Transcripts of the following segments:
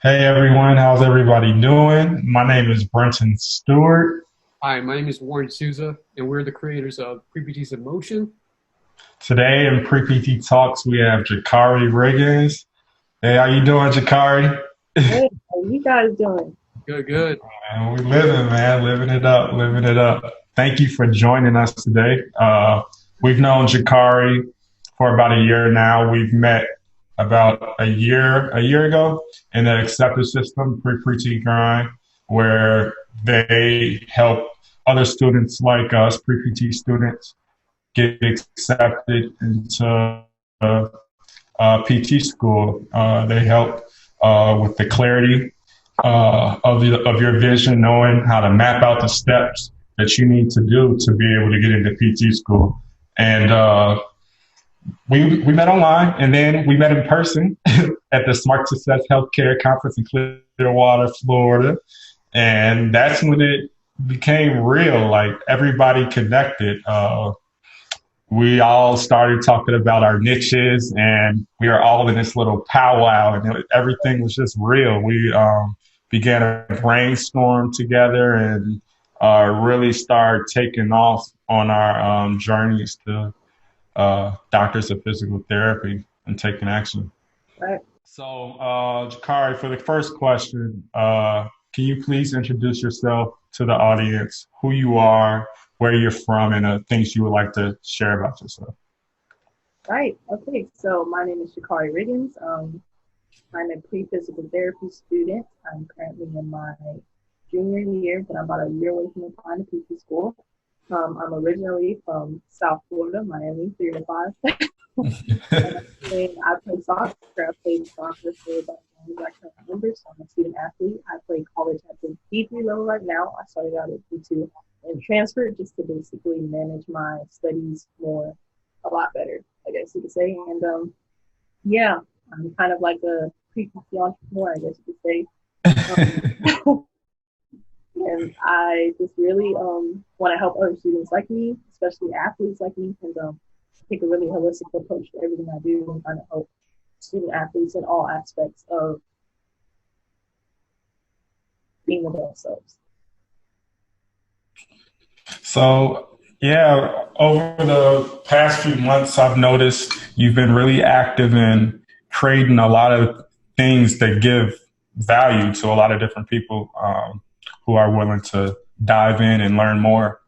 Hey everyone, how's everybody doing? My name is Brenton Stewart. Hi, my name is Warren Souza, and we're the creators of PPT's Emotion. Today in Pre-PT Talks, we have Jacari Riggins. Hey, how you doing, Jacari? Hey, how you guys doing? Good, good. And we living, man, living it up, living it up. Thank you for joining us today. We've known Jacari for about a year now. We've met about a year ago in the acceptance system, pre-PT grind, where they help other students like us, pre-PT students, get accepted into PT school. They help with the clarity of your vision, knowing how to map out the steps that you need to do to be able to get into PT school. And we met online, and then we met in person at the Smart Success Healthcare Conference in Clearwater, Florida. And that's when it became real. Like everybody connected. We all started talking about our niches, and we were all in this little powwow, and everything was just real. We began a brainstorm together and really started taking off on our journeys to doctors of physical therapy and taking action. Right. So, Jakari, for the first question, can you please introduce yourself to the audience, who you are, where you're from, and things you would like to share about yourself? Right. Okay. So my name is Jacari Riggins. I'm a pre-physical therapy student. I'm currently in my junior year, but I'm about a year away from applying to PT school. I'm originally from South Florida, Miami, 305. And I play soccer. I played soccer for about as long as I can remember. So I'm a student athlete. I play college at the D3 level right now. I started out at D2 and transferred just to basically manage my studies more, a lot better, I guess you could say. And yeah, I'm kind of like a pre-PC entrepreneur, I guess you could say. And I just really want to help other students like me, especially athletes like me, and take a really holistic approach to everything I do and trying to help student athletes in all aspects of being their best selves. So, yeah, over the past few months, I've noticed you've been really active in creating a lot of things that give value to a lot of different people who are willing to dive in and learn more.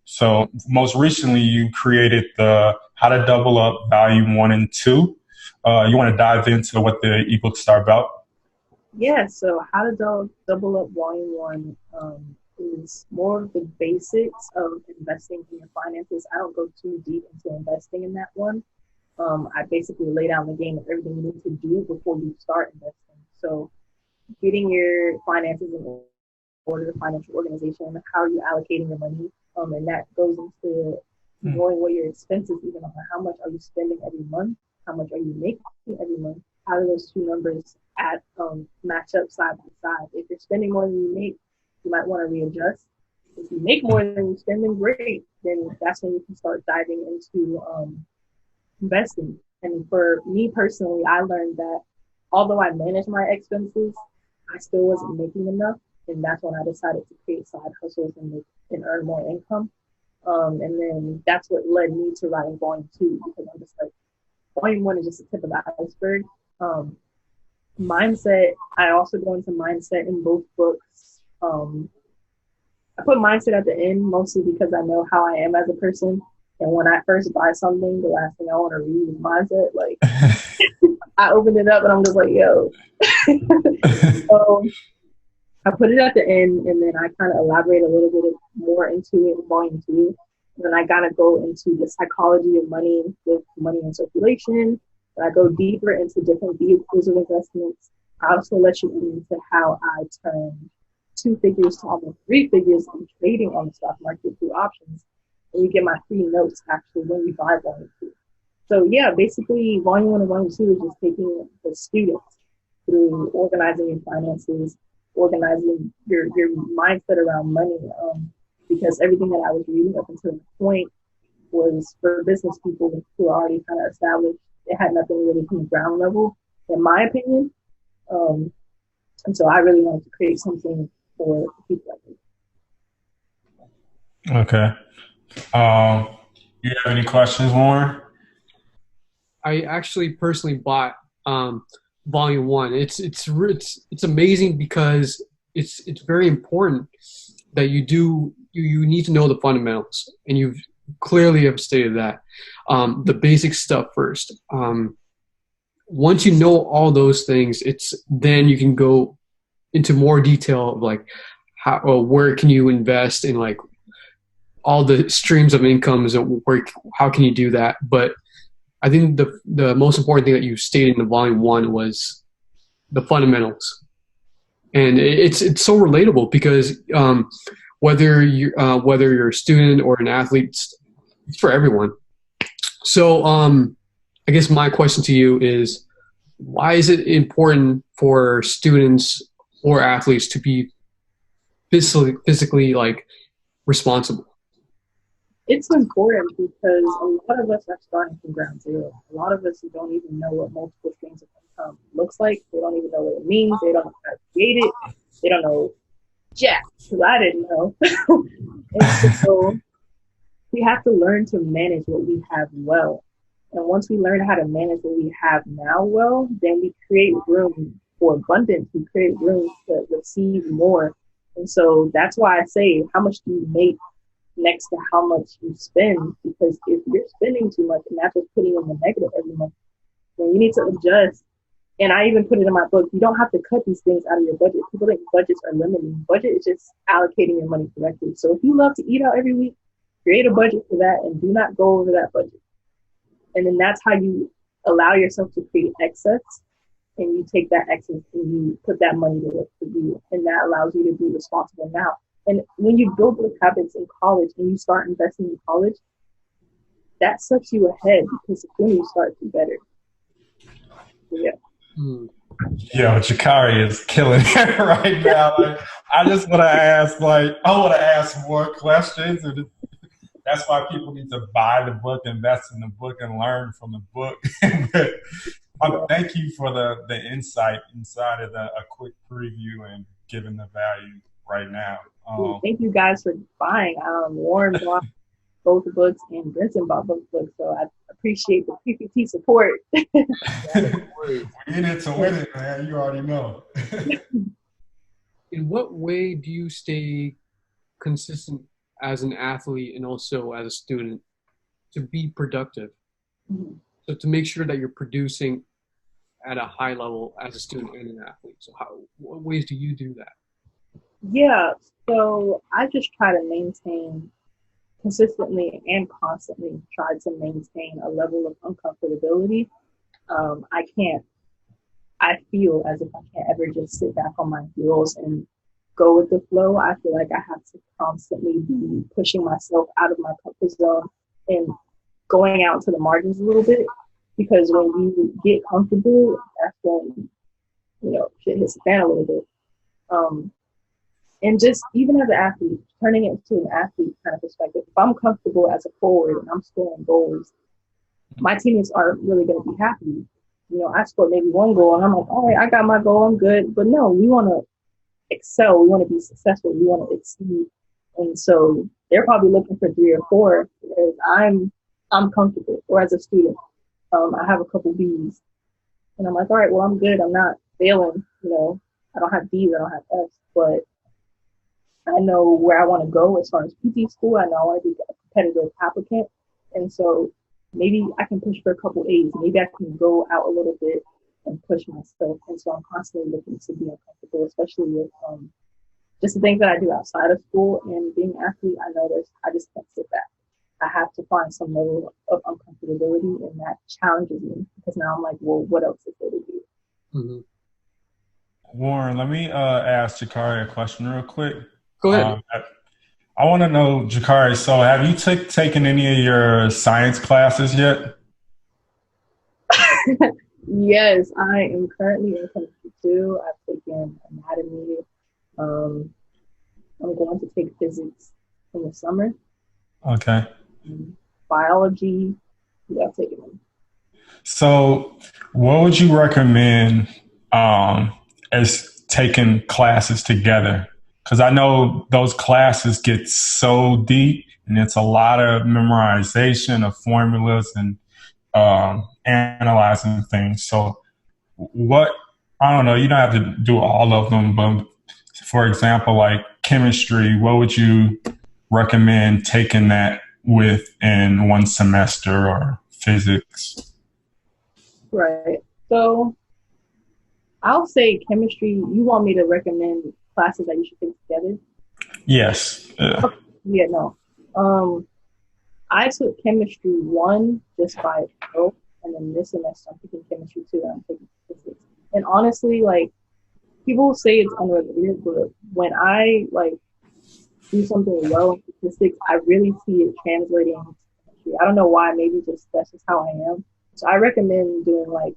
So, most recently, you created the How to Double Up Volume 1 and 2. You want to dive into what the ebooks are about? Yeah, so how to double up volume one is more of the basics of investing in your finances. I don't go too deep into investing in that one. I basically lay down the game of everything you need to do before you start investing. So getting your finances in order, financial organization, how are you allocating your money? And that goes into knowing what your expenses even are. How much are you spending every month? How much are you making every month? How do those two numbers match up side by side? If you're spending more than you make, you might want to readjust. If you make more than you spend, then great. Then that's when you can start diving into investing. And for me personally, I learned that although I managed my expenses, I still wasn't making enough. And that's when I decided to create side hustles and earn more income. And then that's what led me to writing volume two, because I'm just like, volume one is just a tip of the iceberg. Mindset, I also go into mindset in both books. I put mindset at the end mostly because I know how I am as a person. And when I first buy something, the last thing I want to read is mindset. Like, I opened it up and I'm just like, yo. So I put it at the end, and then I kind of elaborate a little bit more into it in volume two. And then I gotta go into the psychology of money with money in circulation. And I go deeper into different vehicles of investments. I also let you into how I turn two figures to almost three figures in trading on the stock market through options. And you get my free notes actually when you buy volume two. So yeah, basically volume one and volume two is just taking the students through organizing your finances, organizing your mindset around money. Because everything that I was reading up until the point was for business people who are already kind of established. It had nothing really from the ground level, in my opinion. And so I really wanted to create something for people like me. Okay. You have any questions, Warren? I actually personally bought volume one. It's amazing because it's very important that you need to know the fundamentals, and you've clearly have stated that the basic stuff first. Once you know all those things, it's then you can go into more detail of like how or where can you invest in like all the streams of incomes, where how can you do that. But I think the most important thing that you stated in the volume one was the fundamentals, and it's so relatable because whether you're a student or an athlete, it's for everyone. So I guess my question to you is, why is it important for students or athletes to be physically like responsible? It's important because a lot of us are starting from ground zero. A lot of us don't even know what multiple streams of income looks like. They don't even know what it means. They don't know how to create it. They don't know jack, because I didn't know. And so we have to learn to manage what we have well. And once we learn how to manage what we have now well, then we create room for abundance. We create room to receive more. And so that's why I say, how much do you make next to how much you spend? Because if you're spending too much and that's what's putting you in the negative every month, then you need to adjust. And I even put it in my book, you don't have to cut these things out of your budget. People think budgets are limiting. Budget is just allocating your money correctly. So if you love to eat out every week, create a budget for that and do not go over that budget. And then that's how you allow yourself to create excess, and you take that excess and you put that money to work for you. And that allows you to be responsible now. And when you build those habits in college and you start investing in college, that sets you ahead because then you start to better. So, yeah. Yo, Jacari is killing it right now. Like, I just want to ask, more questions. And that's why people need to buy the book, invest in the book, and learn from the book. Thank you for the insight inside of a quick preview and giving the value right now. Thank you guys for buying. Warren bought both the books and Brenton bought both books, so I appreciate the PPT support. We in it to win it, man. You already know. In what way do you stay consistent as an athlete and also as a student to be productive? Mm-hmm. So to make sure that you're producing at a high level as a student and an athlete. So what ways do you do that? Yeah, so I just try to maintain consistently and constantly try to maintain a level of uncomfortability. I feel as if I can't ever just sit back on my heels and go with the flow. I feel like I have to constantly be pushing myself out of my comfort zone and going out to the margins a little bit, because when you get comfortable, that's when, shit hits the fan a little bit. And just even as an athlete, turning it into an athlete kind of perspective, if I'm comfortable as a forward and I'm scoring goals, my teammates aren't really going to be happy. I scored maybe one goal and I'm like, all right, I got my goal, I'm good. But no, we want to excel. We want to be successful. We want to exceed. And so they're probably looking for 3 or 4 because I'm comfortable. Or as a student, I have a couple B's. And I'm like, all right, well, I'm good. I'm not failing. I don't have D's, I don't have F's, but I know where I want to go as far as PT school. I know I want to be a competitive applicant. And so maybe I can push for a couple A's. Maybe I can go out a little bit and push myself. And so I'm constantly looking to be uncomfortable, especially with just the things that I do outside of school and being an athlete. I know I just can't sit back. I have to find some level of uncomfortability, and that challenges me because now I'm like, well, what else is there to do? Mm-hmm. Warren, let me ask Jacari a question real quick. Go ahead. I want to know, Jacari, so have you taken any of your science classes yet? Yes, I am currently in chemistry 2. I've taken anatomy. I'm going to take physics in the summer. Okay. Biology, yeah, I've taken them. So what would you recommend as taking classes together? Because I know those classes get so deep, and it's a lot of memorization of formulas and analyzing things. So what, I don't know, you don't have to do all of them, but for example, like chemistry, what would you recommend taking that with in one semester, or physics? Right. So I'll say chemistry. You want me to recommend classes that you should take together? Yes. Okay. Yeah, no. I took chemistry 1 just by itself, and then this semester I'm taking chemistry 2 and I'm taking physics. And honestly, like, people say it's unrelated, but when I like do something well in statistics, I really see it translating into chemistry. I don't know why. Maybe just that's just how I am. So I recommend doing like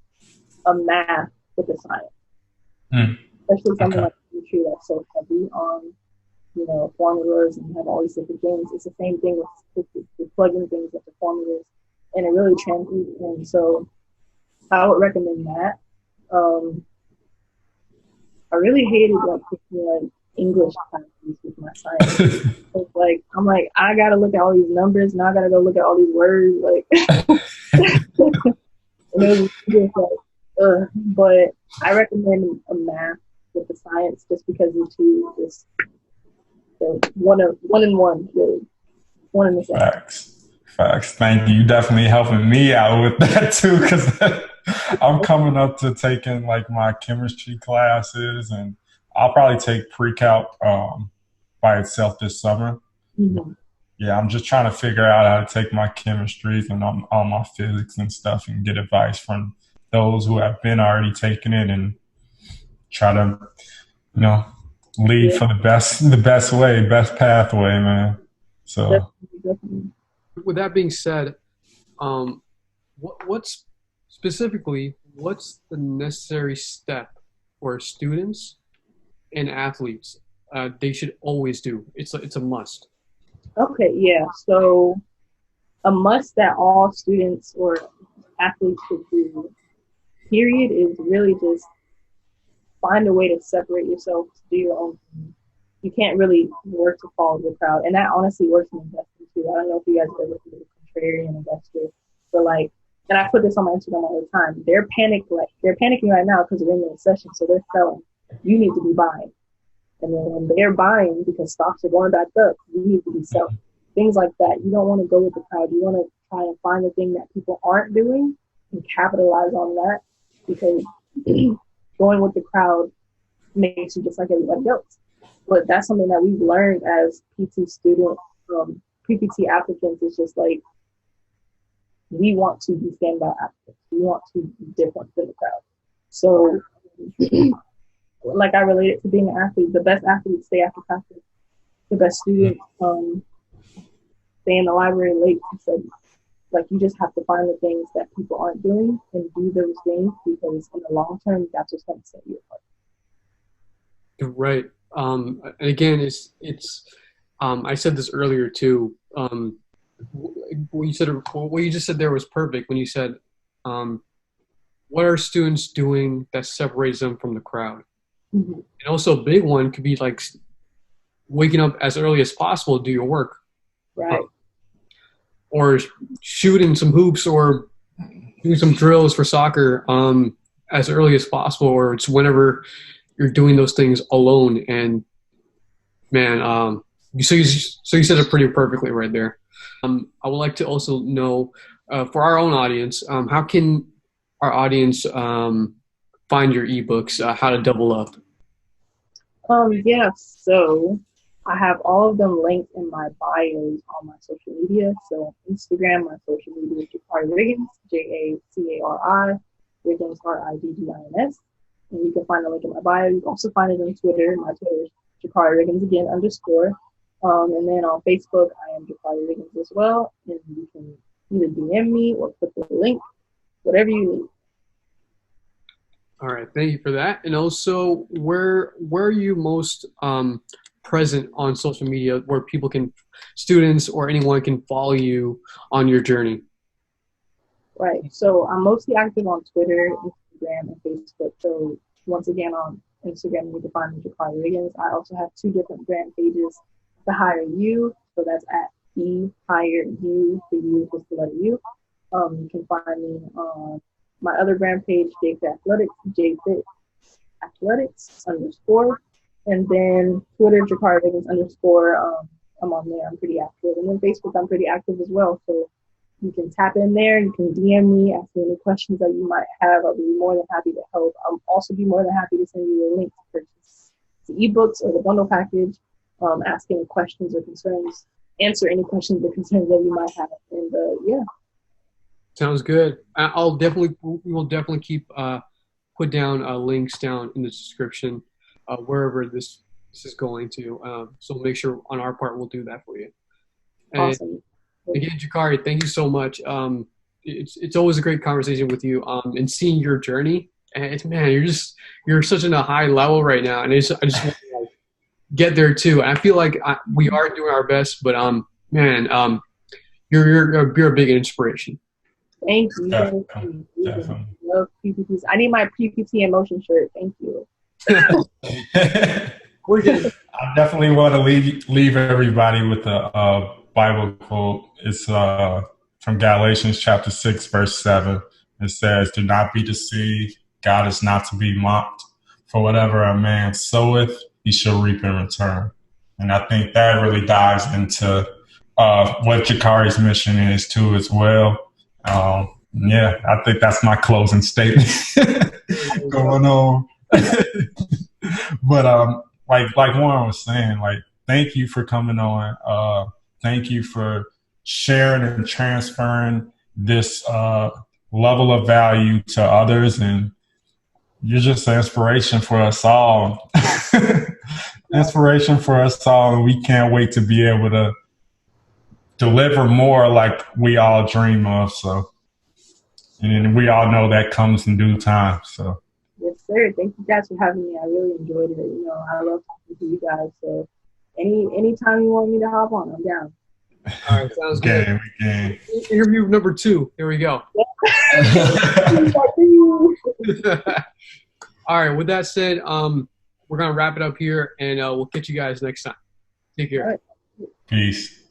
a math with a science, especially something like chemistry that's so heavy on, you know, formulas, and you have all these different things. It's the same thing with statistics. You're plugging things into formulas, and it really translates. And so I would recommend that. I really hated like taking like English classes with my science. It's like I'm like, I gotta look at all these numbers, now I gotta go look at all these words, like and it was just like, but I recommend a math with the science just because the two just one and one, really. One and the same. Facts. Thank you. You definitely helping me out with that too, because I'm coming up to taking like my chemistry classes, and I'll probably take pre-calc by itself this summer. Mm-hmm. Yeah, I'm just trying to figure out how to take my chemistries and all my physics and stuff, and get advice from those who have been already taking it, and try to, you know, lead for the best way, best pathway, man. So. Definitely. With that being said, what's the necessary step for students and athletes they should always do? It's a must. Okay, yeah. So a must that all students or athletes should do, period, is really just find a way to separate yourself, to do your own thing. You can't really work to follow the crowd. And that honestly works in investing too. I don't know if you guys ever looked at a contrarian investor, but like, and I put this on my Instagram all the time. They're panicking right now because we're in the recession, so they're selling. You need to be buying. And then when they're buying because stocks are going back up, you need to be selling. Things like that. You don't want to go with the crowd. You want to try and find the thing that people aren't doing and capitalize on that, because going with the crowd makes you just like everybody else. But that's something that we've learned as PT students, PPT applicants. Is just like, we want to be standout applicants. We want to be different than the crowd. So, like, I relate it to being an athlete. The best athletes stay after practice. The best students stay in the library late to study. Like, you just have to find the things that people aren't doing and do those things, because in the long term, that's what's going to set you apart. Right. And again, it's I said this earlier too. What you just said there was perfect when you said, what are students doing that separates them from the crowd? Mm-hmm. And also a big one could be like waking up as early as possible to do your work. Right. Or shooting some hoops or doing some drills for soccer as early as possible, or it's whenever you're doing those things alone. And man, so you said it pretty perfectly right there. I would like to also know, for our own audience, how can our audience find your ebooks, how to double up? Yeah, so I have all of them linked in my bios on my social media. So Instagram, my social media is Jacari Riggins, Jacari, Riggins, Riggins. And you can find the link in my bio. You can also find it on Twitter. My Twitter is Jacari Riggins again _ and then on Facebook, I am Jacari Riggins as well. And you can either DM me or click the link, whatever you need. All right, thank you for that. And also, where are you most present on social media, where students or anyone can follow you on your journey? Right. So I'm mostly active on Twitter, Instagram, and Facebook. So once again, on Instagram, you can find me Jacari Riggins. I also have 2 different brand pages. The Hire You, so that's at the Hire You, the U just the letter U. You can find me on my other brand page, JFit Athletics, JFit Athletics _ and then Twitter, Jacari Riggins _ I'm on there. I'm pretty active, and then Facebook, I'm pretty active as well. So you can tap in there. You can DM me, ask me any questions that you might have. I'll be more than happy to help. I'll also be more than happy to send you a link to purchase the ebooks or the bundle package. Ask any questions or concerns, answer any questions or concerns that you might have, and yeah. Sounds good. We will definitely keep put down links down in the description wherever this is going to. So make sure on our part we'll do that for you. And awesome. Again, Jacari, thank you so much. It's always a great conversation with you and seeing your journey. And man, you're such in a high level right now, and I just want to get there too. And I feel like we are doing our best, but man, you're a big inspiration. Thank you. Definitely. Love PPTs. I need my PPT in motion shirt. Thank you. We're good. I definitely want to leave everybody with a Bible quote. It's from Galatians chapter 6, verse 7. It says, "Do not be deceived. God is not to be mocked. For whatever a man soweth, he shall reap in return." And I think that really dives into what Jacari's mission is too as well. Yeah, I think that's my closing statement going on. But like Warren was saying, like, thank you for coming on. Thank you for sharing and transferring this level of value to others, and you're just an inspiration for us all. Inspiration for us all, and we can't wait to be able to deliver more like we all dream of. So, and we all know that comes in due time. So, yes, sir. Thank you guys for having me. I really enjoyed it. I love talking to you guys. So, anytime you want me to hop on, I'm down. All right, sounds good. Interview number 2. Here we go. All right. With that said, we're gonna wrap it up here, and we'll catch you guys next time. Take care. Peace.